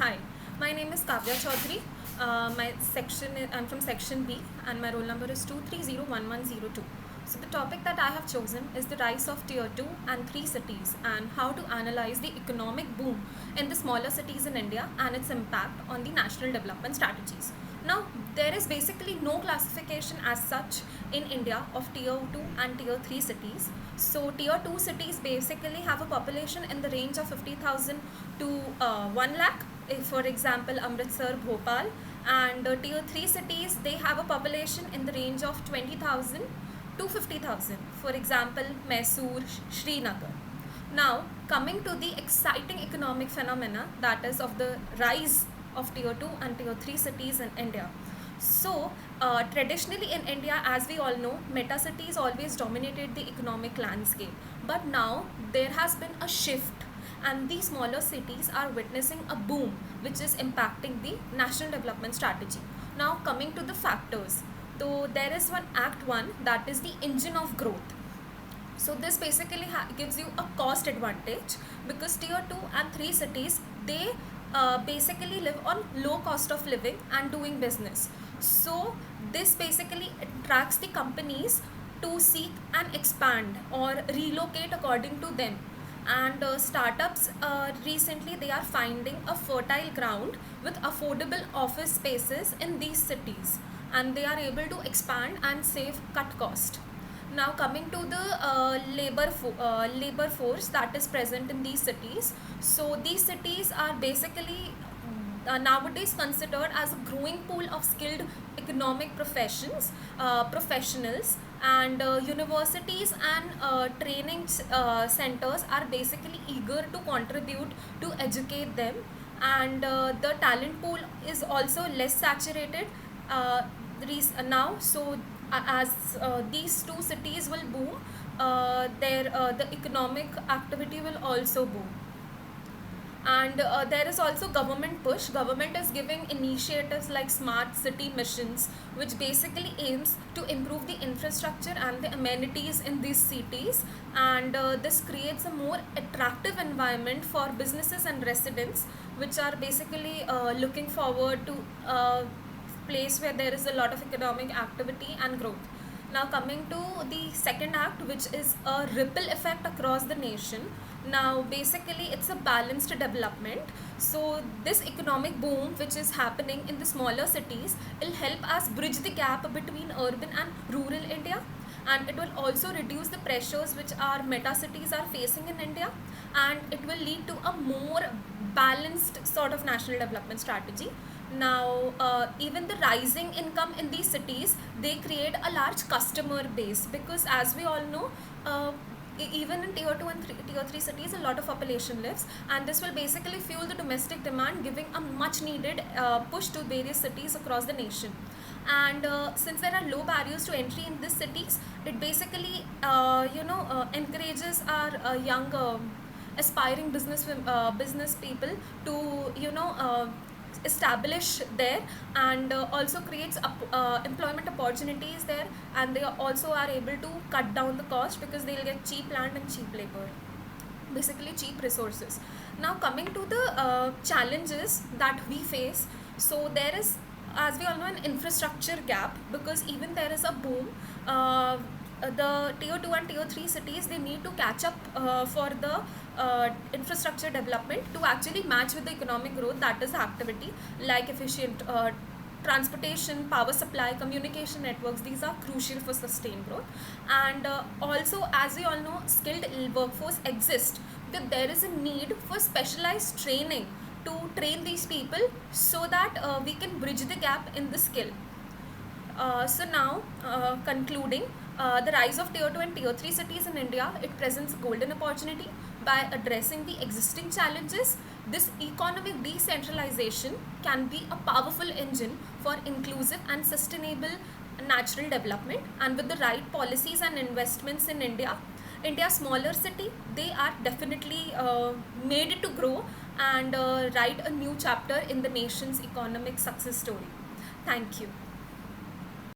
Hi, my name is Kavya Chaudhary. I'm from section B, and my roll number is 2301102. So the topic that I have chosen is the rise of tier 2 and 3 cities and how to analyze the economic boom in the smaller cities in India and its impact on the national development strategies. Now, there is basically no classification as such in India of tier 2 and tier 3 cities. So, tier 2 cities basically have a population in the range of 50,000 to 1 lakh. For example, Amritsar, Bhopal, and tier 3 cities, they have a population in the range of 20,000 to 50,000. For example, Mysore, Srinagar. Now, coming to the exciting economic phenomena, that is of the rise of tier 2 and tier 3 cities in India. So, traditionally in India, as we all know, meta cities always dominated the economic landscape. But now there has been a shift, and these smaller cities are witnessing a boom which is impacting the national development strategy. Now, coming to the factors. So, there is one Act 1, that is the engine of growth. So this basically gives you a cost advantage because tier 2 and 3 cities, they basically live on low cost of living and doing business. So this basically attracts the companies to seek and expand or relocate according to them. And startups recently, they are finding a fertile ground with affordable office spaces in these cities, and they are able to expand and save cut cost. Now coming to the labor force that is present in these cities. So these cities are basically nowadays considered as a growing pool of skilled economic professionals, and universities and training centers are basically eager to contribute to educate them, and the talent pool is also less saturated now. So as these two cities will boom, the economic activity will also boom. And there is also government push. Government is giving initiatives like smart city missions, which basically aims to improve the infrastructure and the amenities in these cities, and this creates a more attractive environment for businesses and residents, which are basically looking forward to place where there is a lot of economic activity and growth. Now coming to the second act, which is a ripple effect across the nation. Now basically it's a balanced development. So this economic boom which is happening in the smaller cities will help us bridge the gap between urban and rural India, and it will also reduce the pressures which our meta cities are facing in India, and it will lead to a more balanced sort of national development strategy. Now even the rising income in these cities, they create a large customer base, because as we all know, even in tier 2 and tier 3 cities, a lot of population lives, and this will basically fuel the domestic demand, giving a much needed push to various cities across the nation. And since there are low barriers to entry in these cities, it basically encourages our young aspiring business people to establish there, and also creates employment opportunities there, and they also are able to cut down the cost because they'll get cheap land and cheap labor, basically cheap resources. Now coming to the challenges that we face. So there is, as we all know, an infrastructure gap, because even there is a boom, the tier 2 and tier 3 cities, they need to catch up for the infrastructure development to actually match with the economic growth, that is the activity like efficient transportation, power supply, communication networks. These are crucial for sustained growth. And also, as we all know, skilled workforce exists, because there is a need for specialized training to train these people, so that we can bridge the gap in the skill. So now, concluding, the rise of tier 2 and tier 3 cities in India, it presents a golden opportunity by addressing the existing challenges. This economic decentralization can be a powerful engine for inclusive and sustainable natural development, and with the right policies and investments in India's smaller city, they are definitely made to grow and write a new chapter in the nation's economic success story. Thank you.